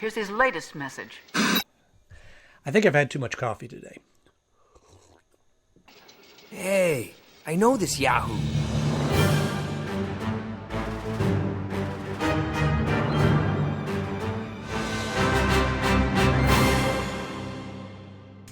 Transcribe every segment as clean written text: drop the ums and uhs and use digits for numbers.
Here's his latest message. I think I've had too much coffee today. Hey, I know this Yahoo.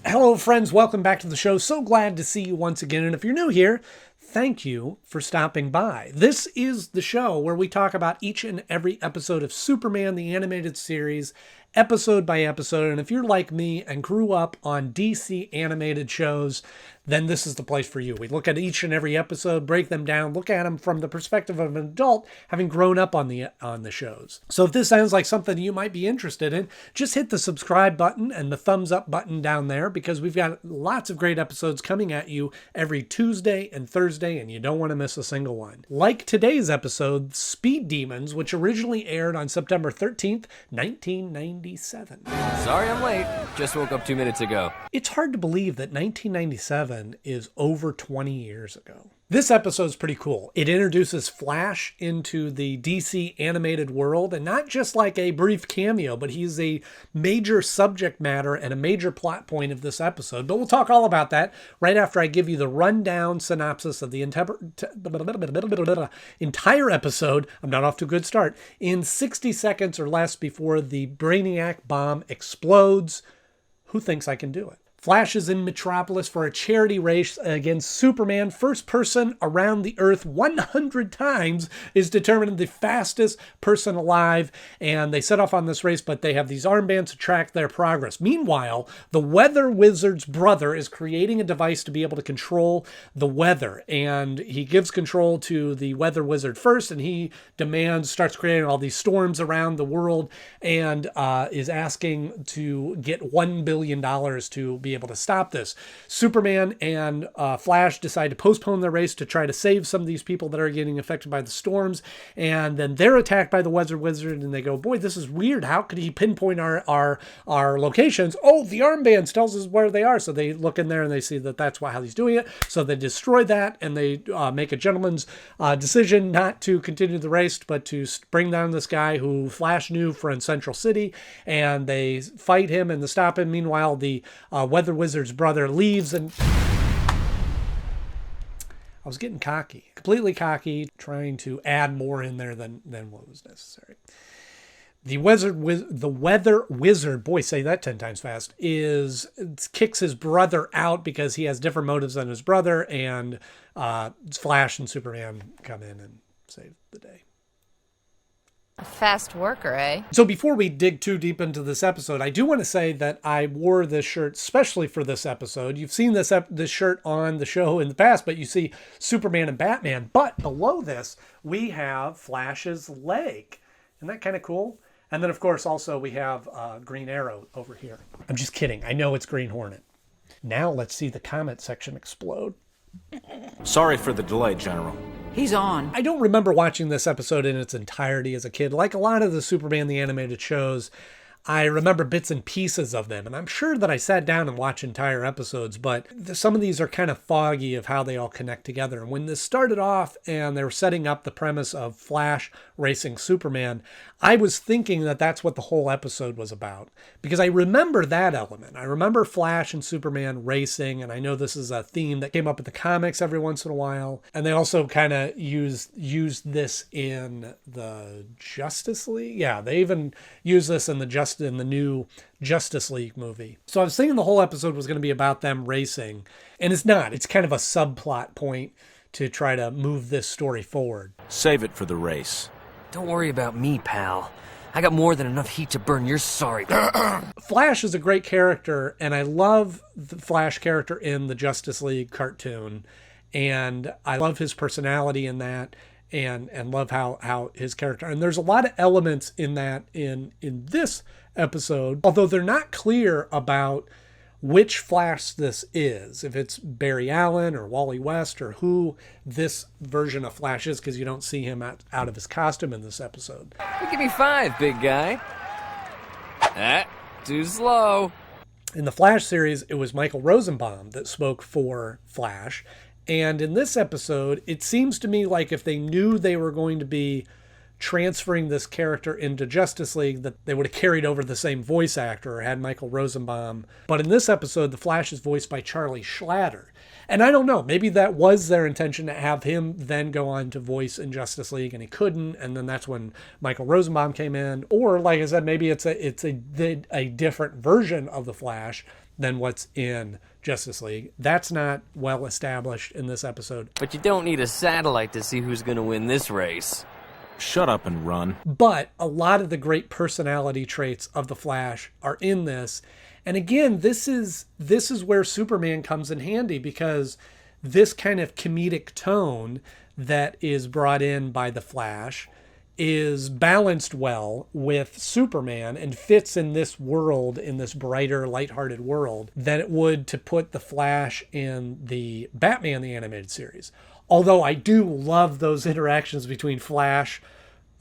Hello, friends. Welcome back to the show. So glad to see you once again. And if you're new here, thank you for stopping by. This is the show where we talk about each and every episode of Superman, the animated series, episode by episode. And if you're like me and grew up on DC animated shows, then this is the place for you. We look at each and every episode, break them down, look at them from the perspective of an adult having grown up on the shows. So if this sounds like something you might be interested in, just hit the subscribe button and the thumbs up button down there, because we've got lots of great episodes coming at you every Tuesday and Thursday, and you don't want to miss a single one. Like today's episode, Speed Demons, which originally aired on September 13th, 1997. Sorry I'm late. Just woke up 2 minutes ago. It's hard to believe that 1997 is over 20 years ago. This episode's pretty cool. It introduces Flash into the DC animated world, and not just like a brief cameo, but he's a major subject matter and a major plot point of this episode. But we'll talk all about that right after I give you the rundown synopsis of the entire episode. I'm not off to a good start. In 60 seconds or less before the Brainiac bomb explodes. Who thinks I can do it? Flash is in Metropolis for a charity race against Superman. First person around the Earth 100 times is determined the fastest person alive. And they set off on this race, but they have these armbands to track their progress. Meanwhile, the Weather Wizard's brother is creating a device to be able to control the weather. And he gives control to the Weather Wizard first, and he starts creating all these storms around the world, and is asking to get $1 billion to be able to stop this. Superman and Flash decide to postpone their race to try to save some of these people that are getting affected by the storms, and then they're attacked by the Weather Wizard, and they go, boy, this is weird. How could he pinpoint our locations? Oh, the armbands tells us where they are. So they look in there and they see that that's how he's doing it. So they destroy that, and they make a gentleman's decision not to continue the race, but to bring down this guy who Flash knew from Central City, and they fight him and stop him. Meanwhile, the Weather Wizard's brother leaves, and I was getting cocky, completely cocky, trying to add more in there than what was necessary. The Weather Wizard, boy, say that 10 times fast, kicks his brother out because he has different motives than his brother, and Flash and Superman come in and save the day. A fast worker, eh? So before we dig too deep into this episode, I do want to say that I wore this shirt especially for this episode. You've seen this shirt on the show in the past, but you see Superman and Batman. But below this, we have Flash's leg. Isn't that kind of cool? And then, of course, also we have Green Arrow over here. I'm just kidding. I know it's Green Hornet. Now let's see the comment section explode. Sorry for the delay, General. He's on. I don't remember watching this episode in its entirety as a kid. Like a lot of the Superman the Animated shows, I remember bits and pieces of them, and I'm sure that I sat down and watched entire episodes, but some of these are kind of foggy of how they all connect together. And when this started off and they were setting up the premise of Flash racing Superman, I was thinking that that's what the whole episode was about, because I remember that element. I remember Flash and Superman racing, and I know this is a theme that came up in the comics every once in a while. And they also kind of used this in the Justice League. Yeah, they even use this in the new Justice League movie. So I was thinking the whole episode was going to be about them racing, and it's not. It's kind of a subplot point to try to move this story forward. Save it for the race. Don't worry about me, pal. I got more than enough heat to burn your sorry. Flash is a great character, and I love the Flash character in the Justice League cartoon, and I love his personality in that, and love how his character, and there's a lot of elements in that in this episode, although they're not clear about which Flash this is, if it's Barry Allen or Wally West or who this version of Flash is, because you don't see him out of his costume in this episode. Give me 5, big guy. Too slow. In the Flash series, it was Michael Rosenbaum that spoke for Flash. And in this episode, it seems to me like if they knew they were going to be transferring this character into Justice League, that they would have carried over the same voice actor or had Michael Rosenbaum. But in this episode, the Flash is voiced by Charlie Schlatter. And I don't know, maybe that was their intention, to have him then go on to voice in Justice League, and he couldn't, and then that's when Michael Rosenbaum came in. Or, like I said, maybe it's a different version of the Flash than what's in Justice League. That's not well established in this episode. But you don't need a satellite to see who's gonna win this race. Shut up and run. But a lot of the great personality traits of the Flash are in this. And again, this is where Superman comes in handy, because this kind of comedic tone that is brought in by the Flash is balanced well with Superman and fits in this world, in this brighter, lighthearted world, than it would to put the Flash in the Batman the Animated Series. Although I do love those interactions between Flash,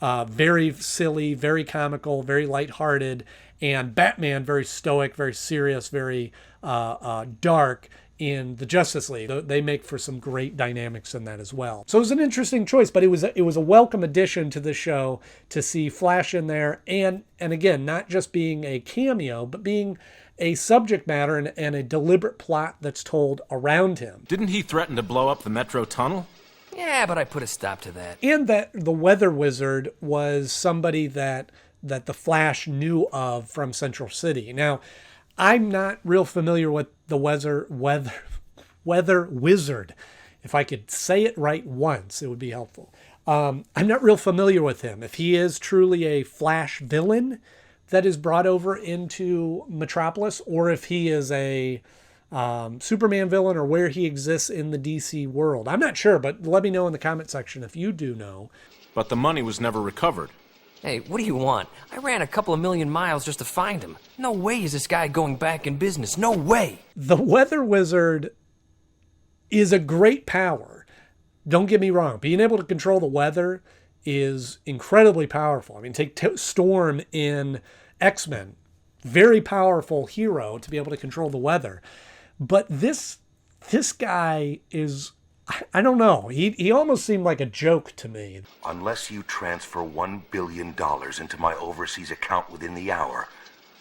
very silly, very comical, very lighthearted, and Batman, very stoic, very serious, very dark in the Justice League. They make for some great dynamics in that as well. So it was an interesting choice, but it was a welcome addition to the show to see Flash in there, and again, not just being a cameo, but being a subject matter and a deliberate plot that's told around him. Didn't he threaten to blow up the metro tunnel? Yeah, but I put a stop to that. And that the Weather Wizard was somebody that the Flash knew of from Central City. Now, I'm not real familiar with the Weather Wizard. If I could say it right once, it would be helpful. I'm not real familiar with him. If he is truly a Flash villain that is brought over into Metropolis, or if he is a Superman villain, or where he exists in the DC world. I'm not sure, but let me know in the comment section if you do know. But the money was never recovered. Hey, what do you want? I ran a couple of million miles just to find him. No way is this guy going back in business. No way. The Weather Wizard is a great power. Don't get me wrong. Being able to control the weather is incredibly powerful. I mean, take Storm in X-Men. Very powerful hero to be able to control the weather. But this guy is, I don't know. He almost seemed like a joke to me. Unless you transfer $1 billion into my overseas account within the hour,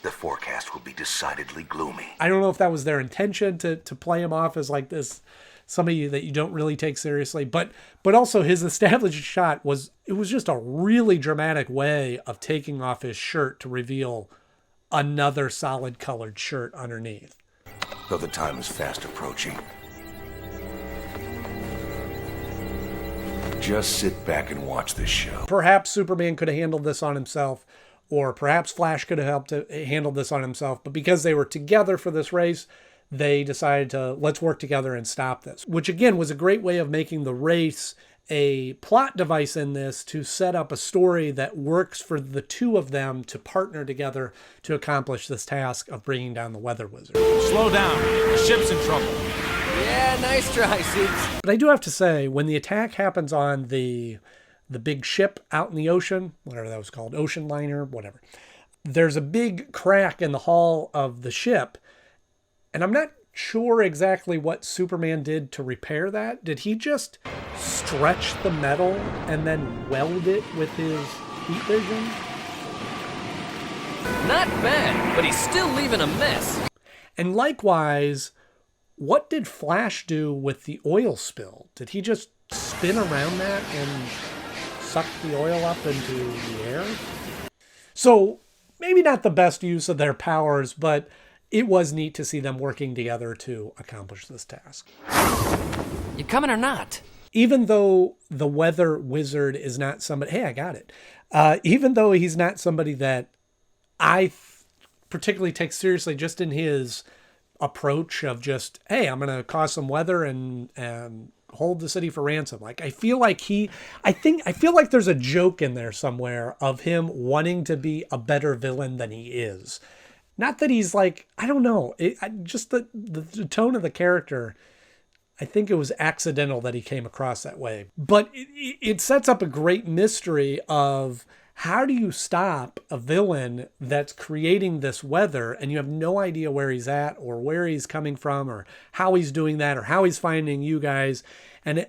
the forecast will be decidedly gloomy. I don't know if that was their intention to play him off as like this, somebody that you don't really take seriously. But also his established shot was just a really dramatic way of taking off his shirt to reveal another solid colored shirt underneath. Though the time is fast approaching. Just sit back and watch this show. Perhaps Superman could have handled this on himself, or perhaps Flash could have helped to handle this on himself. But because they were together for this race, they decided to, let's work together and stop this. Which again was a great way of making the race a plot device in this to set up a story that works for the two of them to partner together to accomplish this task of bringing down the Weather Wizard. Slow down. The ship's in trouble. Yeah, nice try, Suits. But I do have to say, when the attack happens on the big ship out in the ocean, whatever that was called, ocean liner, whatever, there's a big crack in the hull of the ship, and I'm not sure exactly what Superman did to repair that. Did he just stretch the metal and then weld it with his heat vision? Not bad, but he's still leaving a mess. And likewise, what did Flash do with the oil spill? Did he just spin around that and suck the oil up into the air? So maybe not the best use of their powers, but it was neat to see them working together to accomplish this task. You coming or not? Even though the Weather Wizard is not somebody... Hey, I got it. Even though he's not somebody that I particularly take seriously just in his approach of just, hey, I'm going to cause some weather and hold the city for ransom. Like, I feel like there's a joke in there somewhere of him wanting to be a better villain than he is. Not that he's like, I don't know, just the tone of the character, I think it was accidental that he came across that way. But it sets up a great mystery of how do you stop a villain that's creating this weather and you have no idea where he's at or where he's coming from or how he's doing that or how he's finding you guys. And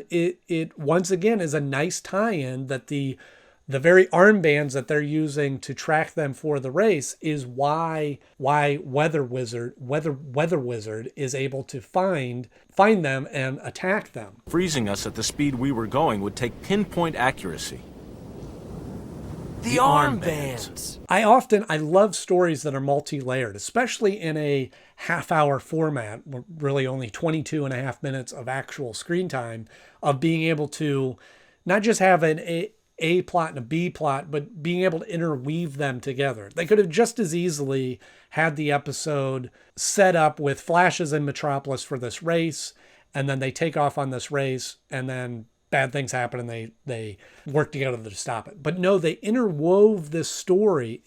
it once again is a nice tie-in that the the very armbands that they're using to track them for the race is why Weather Wizard is able to find them and attack them. Freezing us at the speed we were going would take pinpoint accuracy. The armbands. I love stories that are multi-layered, especially in a half-hour format, really only 22 and a half minutes of actual screen time, of being able to not just have an A plot and a B plot, but being able to interweave them together. They could have just as easily had the episode set up with Flashes in Metropolis for this race, and then they take off on this race, and then bad things happen and they work together to stop it. But no, they interwove this story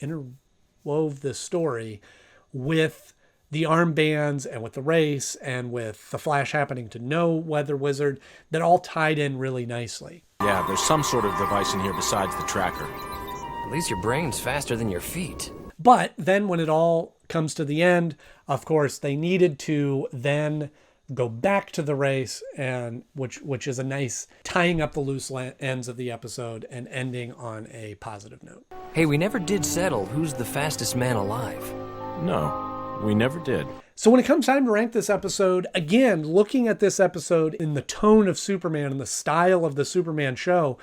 with the armbands and with the race and with the Flash happening to know Weather Wizard, that all tied in really nicely. Yeah, there's some sort of device in here besides the tracker. At least your brain's faster than your feet. But then when it all comes to the end, of course, they needed to then go back to the race, and which is a nice tying up the loose ends of the episode and ending on a positive note. Hey, we never did settle who's the fastest man alive. No, we never did. So when it comes time to rank this episode, again, looking at this episode in the tone of Superman and the style of the Superman show,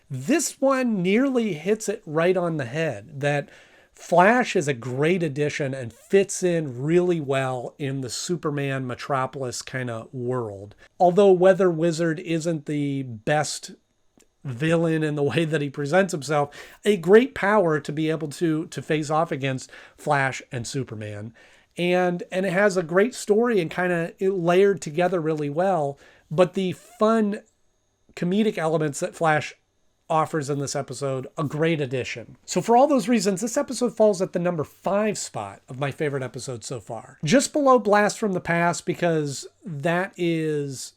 this one nearly hits it right on the head, that Flash is a great addition and fits in really well in the Superman Metropolis kind of world. Although Weather Wizard isn't the best villain in the way that he presents himself, a great power to be able to face off against Flash and Superman. And it has a great story and kind of layered together really well. But the fun comedic elements that Flash offers in this episode, a great addition. So for all those reasons, this episode falls at the number 5 spot of my favorite episodes so far. Just below Blast from the Past, because that is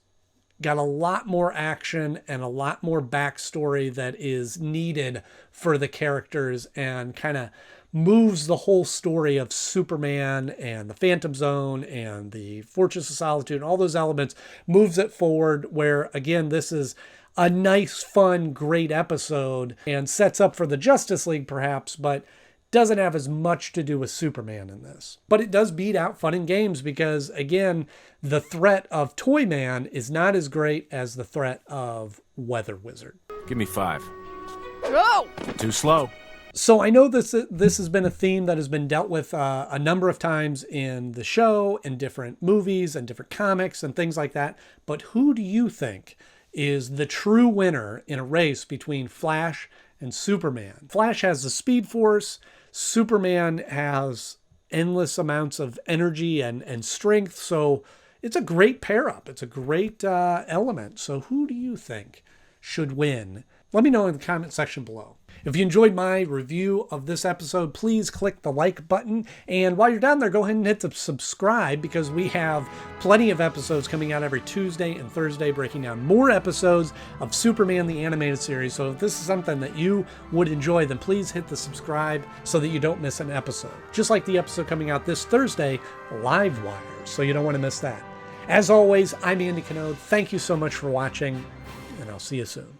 got a lot more action and a lot more backstory that is needed for the characters, and kind of moves the whole story of Superman and the Phantom Zone and the Fortress of Solitude and all those elements, moves it forward, where again, this is a nice, fun, great episode and sets up for the Justice League perhaps, but doesn't have as much to do with Superman in this. But it does beat out Fun and Games because, again, the threat of Toyman is not as great as the threat of Weather Wizard. Give me 5. Go! Too slow. So I know this has been a theme that has been dealt with a number of times in the show, in different movies and different comics and things like that. But who do you think is the true winner in a race between Flash and Superman? Flash has the Speed Force. Superman has endless amounts of energy and strength. So it's a great pair up. It's a great element. So who do you think should win? Let me know in the comment section below. If you enjoyed my review of this episode, please click the like button. And while you're down there, go ahead and hit the subscribe, because we have plenty of episodes coming out every Tuesday and Thursday, breaking down more episodes of Superman the Animated Series. So if this is something that you would enjoy, then please hit the subscribe so that you don't miss an episode. Just like the episode coming out this Thursday, Livewire. So you don't want to miss that. As always, I'm Andy Knode. Thank you so much for watching, and I'll see you soon.